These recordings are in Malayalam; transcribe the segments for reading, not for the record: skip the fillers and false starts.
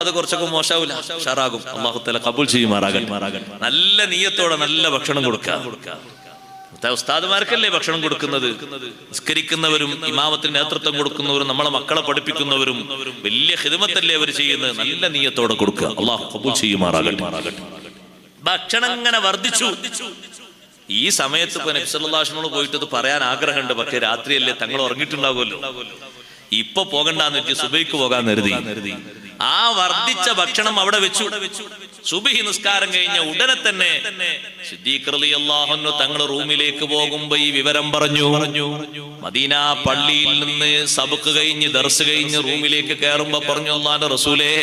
അത് കുറച്ചൊക്കെ മോശാവില്ല, ഉഷാറാകും. അല്ലാഹു തആല ഖബൂൽ ചെയ്യുമാറാകട്ടെ. നല്ല നിയ്യത്തോടെ നല്ല ഭക്ഷണം കൊടുക്കുക. ഉസ്താദുമാർക്കല്ലേ ഭക്ഷണം കൊടുക്കുന്നത്. നിസ്കരിക്കുന്നവരും ഇമാമത്തിന് നേതൃത്വം കൊടുക്കുന്നവരും നമ്മളെ മക്കളെ പഠിപ്പിക്കുന്നവരും വലിയ ഖിദ്മത്തല്ലേ അവർ ചെയ്യുന്നത്. നല്ല നിയ്യത്തോടെ കൊടുക്കുക. അല്ലാഹു ഖബൂൽ ചെയ്യുമാറാകട്ടെ. ഭക്ഷണം ഇങ്ങനെ വർദ്ധിച്ചു. ഈ സമയത്ത് ഇപ്പൊ നബി സല്ലല്ലാഹു അലൈഹി വസല്ലം പോയിട്ട് ഇത് പറയാൻ ആഗ്രഹമുണ്ട്. പക്ഷെ രാത്രിയല്ലേ, തങ്ങൾ ഉറങ്ങിയിട്ടുണ്ടാവുമല്ലോ. ഇപ്പൊ പോകണ്ടെന്ന് വെച്ച് സുബഹിക്ക് പോകാൻ കരുതി. ആ വർദ്ധിച്ച ഭക്ഷണം അവിടെ വെച്ചു. സുബഹി നിസ്കാരം കഴിഞ്ഞ ഉടനെ തന്നെ സിദ്ദീഖ് റളിയല്ലാഹു അൻഹു തങ്ങൾ റൂമിലേക്ക് പോകുമ്പോ ഈ വിവരം പറഞ്ഞു. മദീന പള്ളിയിൽ നിന്ന് സബക്ക് കഴിഞ്ഞ് ദർസ് കഴിഞ്ഞ് റൂമിലേക്ക് കയറുമ്പോ പറഞ്ഞു, അല്ലാഹുവിന്റെ റസൂലേ,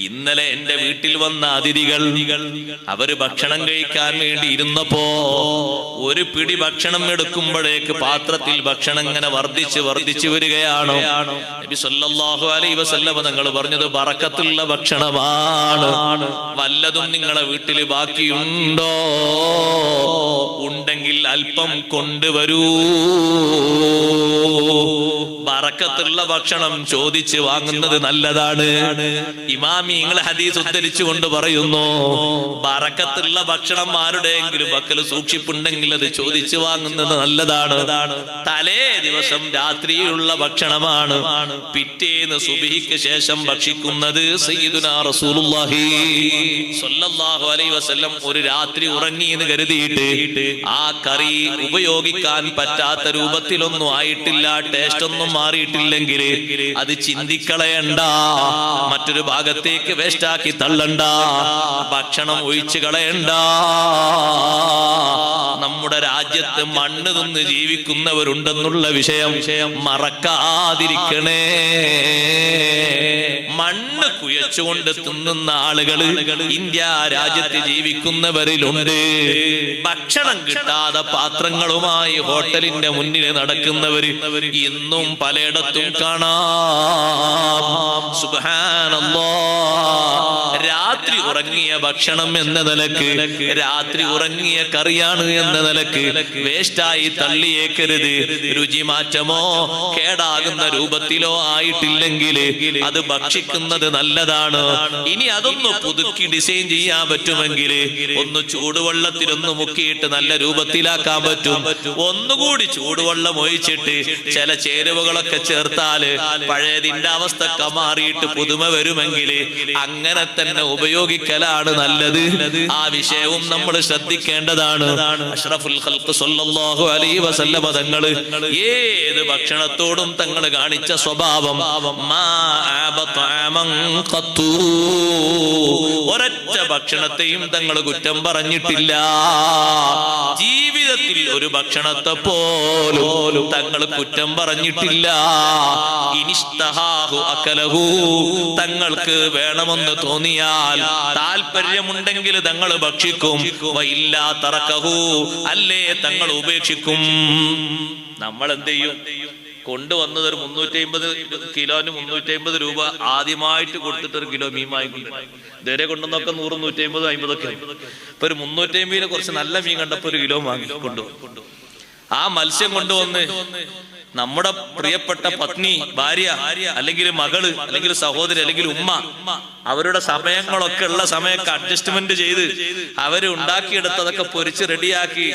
ഇന്നലെ എന്റെ വീട്ടിൽ വന്ന അതിഥികൾ അവര് ഭക്ഷണം കഴിക്കാൻ വേണ്ടി ഇരുന്നപ്പോ ഒരു പിടി ഭക്ഷണം എടുക്കുമ്പോഴേക്ക് പാത്രത്തിൽ ഭക്ഷണം ഇങ്ങനെ വർദ്ധിച്ചു വരികയാണ്. നബി സല്ലല്ലാഹു അലൈഹി വസല്ലം തങ്ങൾ പറഞ്ഞത് ബറക്കത്തുള്ള ഭക്ഷണമാണ്. വല്ലതും നിങ്ങളെ വീട്ടിൽ ബാക്കിയുണ്ടോ? ഉണ്ടെങ്കിൽ അല്പം കൊണ്ടുവരൂ. ബറക്കത്തുള്ള ഭക്ഷണം ചോദിച്ച് വാങ്ങുന്നത് നല്ലതാണ്. ഇമാമിങ്ങൾ ഹദീസ് ഉദ്ധരിച്ചുകൊണ്ട് പറയുന്നു, ബറക്കത്തുള്ള ഭക്ഷണം ആരുടെയെങ്കിലും പക്കൽ സൂക്ഷിപ്പുണ്ടെങ്കിൽ അത് ചോദിച്ച് വാങ്ങുന്നത് നല്ലതാണ്. തലേ ദിവസം രാത്രിയിലുള്ള ഭക്ഷണമാണ് പിറ്റേന്ന് സുബ്ഹിക്ക് ശേഷം ഭക്ഷിക്കുന്നത്. സയ്യിദുനാ റസൂലുള്ളാഹി സ്വല്ലല്ലാഹു അലൈഹി വസല്ലം ഒരു രാത്രി ഉറങ്ങി എന്ന് കരുതിയിട്ട് ആ കറി ഉപയോഗിക്കാൻ പറ്റാത്ത രൂപത്തിലൊന്നും ആയിട്ടില്ല, ടേസ്റ്റ് ഒന്നും മാറിയിട്ടില്ലെങ്കിൽ അത് ചിന്തിക്കളയണ്ട, മറ്റൊരു ഭാഗത്തേക്ക് വേസ്റ്റാക്കി തള്ളണ്ട, ഭക്ഷണം ഒഴിച്ചു കളയണ്ട. നമ്മുടെ രാജ്യത്ത് മണ്ണ് തിന്ന് ജീവിക്കുന്നവരുണ്ടെന്നുള്ള വിഷയം മറക്കാതിരിക്കണേ. മണ്ണ് കുയച്ചുകൊണ്ട് തിന്നുന്ന ആളുകൾ ഇന്ത്യ രാജ്യത്ത് ജീവിക്കുന്നവരിലുണ്ട്. ഭക്ഷണം കിട്ടാതെ പാത്രങ്ങളുമായി ഹോട്ടലിന്റെ മുന്നിൽ നടക്കുന്നവര് ഇന്നും പലയിടത്തും കാണാം. സുബ്ഹാനല്ലാഹ്. രാത്രി ഉറങ്ങിയ ഭക്ഷണം എന്ന നിലക്ക്, രാത്രി ഉറങ്ങിയ കറിയാണ് എന്ന നിലക്ക് വേസ്റ്റായി തള്ളിയേക്കരുത്. രുചി മാറ്റമോ കേടാകുന്ന രൂപത്തിലോ ആയിട്ടില്ലെങ്കിൽ അത് ഭക്ഷിക്കുന്നത് നല്ലതാണ്. ഇനി അതൊന്ന് പുതുക്കി ഡിസൈൻ ചെയ്യാൻ പറ്റുമെങ്കിൽ ഒന്ന് ചൂടുവെള്ളത്തിലൊന്ന് മുക്കിയിട്ട് നല്ല രൂപത്തിലാക്കാൻ പറ്റും. ഒന്നുകൂടി ചൂടുവെള്ളം ഒഴിച്ചിട്ട് ചില ചേരുവകളൊക്കെ ചേർത്താല് പഴയതിന്റെ അവസ്ഥ മാറിയിട്ട് പുതുമ വരുമെങ്കിൽ അങ്ങനെ തന്നെ ഉപയോഗിക്കലാണ് നല്ലത്. ആ വിഷയവും നമ്മൾ ശ്രദ്ധിക്കേണ്ടതാണ്. അഷ്റഫുൽ ഖൽഖ് സ്വല്ലല്ലാഹു അലൈഹി വസല്ലം തങ്ങൾ ഏത് ഭക്ഷണത്തോടും തങ്ങൾ കാണിച്ച സ്വഭാവം, ഒരൊറ്റ ഭക്ഷണത്തെയും തങ്ങൾ കുറ്റം പറഞ്ഞിട്ടില്ല. ജീവിതത്തിൽ ഒരു ഭക്ഷണത്തെ പോലും തങ്ങൾ കുറ്റം പറഞ്ഞിട്ടില്ല. ഇനിഷ്തഹാഹു അകലഹു, തങ്ങൾക്ക് വേണമെന്ന് തോന്നിയാൽ താല്പര്യമുണ്ടെങ്കിൽ തങ്ങൾ ഭക്ഷിക്കും. വഇല്ലാ തറകഹു, അല്ലേ തങ്ങൾ ഉപേക്ഷിക്കും. നമ്മൾ എന്ത് ചെയ്യും? കൊണ്ടുവന്നത് ഒരു 350 കിലോന് 350 രൂപ ആദ്യമായിട്ട് കൊടുത്തിട്ട് ഒരു കിലോ മീൻ വാങ്ങിക്കൊണ്ട് ഇതുവരെ കൊണ്ടുവന്നൊക്കെ 100, 150, 50 ഒക്കെ. ഇപ്പൊ ഒരു 350 കുറച്ച് നല്ല മീൻ കണ്ടപ്പോ ഒരു കിലോ വാങ്ങി കൊണ്ടുവന്നു. ആ മത്സ്യം കൊണ്ടുവന്ന് നമ്മുടെ പ്രിയപ്പെട്ട പത്നി, ഭാര്യ, അല്ലെങ്കിൽ മകള്, അല്ലെങ്കിൽ സഹോദരി, അല്ലെങ്കിൽ ഉമ്മ, അവരുടെ സമയങ്ങളൊക്കെ ഉള്ള സമയമൊക്കെ അഡ്ജസ്റ്റ്മെന്റ് ചെയ്ത് അവര് ഉണ്ടാക്കിയെടുത്തതൊക്കെ പൊരിച്ച് റെഡിയാക്കി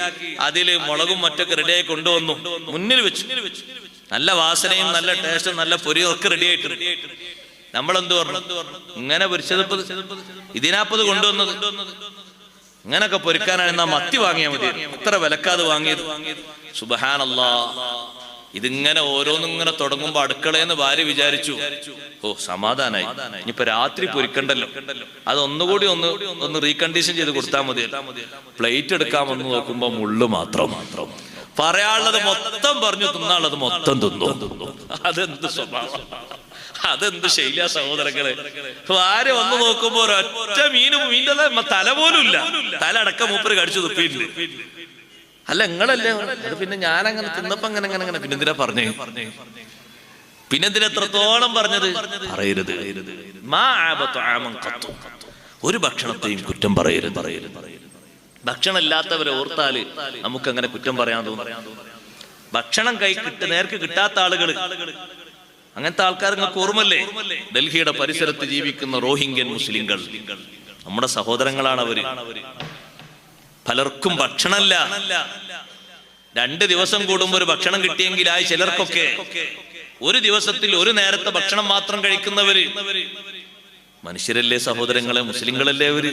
അതില് മുളകും മറ്റൊക്കെ റെഡിയായി കൊണ്ടുവന്നു മുന്നിൽ വെച്ചു. നല്ല വാസനയും നല്ല ടേസ്റ്റും നല്ല പൊരിയും ഒക്കെ റെഡി ആയിട്ടുണ്ട്. നമ്മളെന്ത് പറഞ്ഞു? ഇങ്ങനെ പൊരിച്ചത് ഇതിനാപ്പത് കൊണ്ടുവന്നത് ഇങ്ങനൊക്കെ പൊരിക്കാനാണ് നാം മത്തി വാങ്ങിയാൽ മതി. എത്ര വിലക്കാതെ വാങ്ങിയത്. സുബ്ഹാനല്ലാഹ്. ഇതിങ്ങനെ ഓരോന്നിങ്ങനെ തുടങ്ങുമ്പോ അടുക്കളയെന്ന് ഭാര്യ വിചാരിച്ചു, ഓ സമാധാനായി, ഇനിയിപ്പൊ രാത്രി പൊരിക്കണ്ടല്ലോ, അത് ഒന്നുകൂടി ഒന്ന് റീകണ്ടീഷൻ ചെയ്ത് കൊടുത്താൽ മതിയല്ലോ. പ്ലേറ്റ് എടുക്കാമെന്ന് നോക്കുമ്പോ മുള്ളു മാത്രം. പറയാനുള്ളത് മൊത്തം പറഞ്ഞു, തിന്നാനുള്ളത് മൊത്തം തിന്നു. അതെന്ത് സ്വഭാവം, അതെന്ത് ശൈലിയ സഹോദരങ്ങളെ. ഭാര്യ വന്നു നോക്കുമ്പോ ഒരൊറ്റ മീൻ്റെ തല പോലും ഇല്ല. തല അടക്കം മൂപ്പര് കടിച്ചു തുപ്പിയിട്ടുണ്ട്. അല്ല നിങ്ങളല്ലേ അത്. പിന്നെ ഞാനങ്ങനെ തിന്നപ്പോ അങ്ങനെ പിന്നെന്തിനാ പറഞ്ഞേ? പിന്നെന്തിനാ എത്രത്തോളം പറഞ്ഞത്? പറയരുത്. ഒരു ഭക്ഷണത്തെയും കുറ്റം പറയരുത്. ഭക്ഷണം ഇല്ലാത്തവരെ ഓർത്താല് നമുക്കങ്ങനെ കുറ്റം പറയാൻ തോന്നും. ഭക്ഷണം നേർക്ക് കിട്ടാത്ത ആളുകൾ അങ്ങനത്തെ ആൾക്കാർ നിങ്ങൾക്ക് ഓർമ്മല്ലേ? ഡൽഹിയുടെ പരിസരത്ത് ജീവിക്കുന്ന റോഹിംഗ്യൻ മുസ്ലിങ്ങൾ നമ്മുടെ സഹോദരങ്ങളാണ് അവര്. പലർക്കും ഭക്ഷണമല്ല. 2 ദിവസം കൂടുമ്പോ ഒരു ഭക്ഷണം കിട്ടിയെങ്കിലായി ചിലർക്കൊക്കെ. ഒരു ദിവസത്തിൽ ഒരു നേരത്തെ ഭക്ഷണം മാത്രം കഴിക്കുന്നവര് മനുഷ്യരല്ലേ സഹോദരങ്ങളെ, മുസ്ലിങ്ങളല്ലേ അവര്.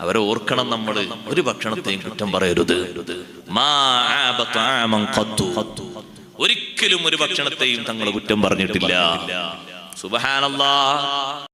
അവരെ ഓർക്കണം നമ്മൾ. ഒരു ഭക്ഷണത്തെയും കുറ്റം പറയരുത്. ഒരിക്കലും ഒരു ഭക്ഷണത്തെയും തങ്ങൾ കുറ്റം പറഞ്ഞിട്ടില്ല. സുബ്ഹാനല്ലാഹ്.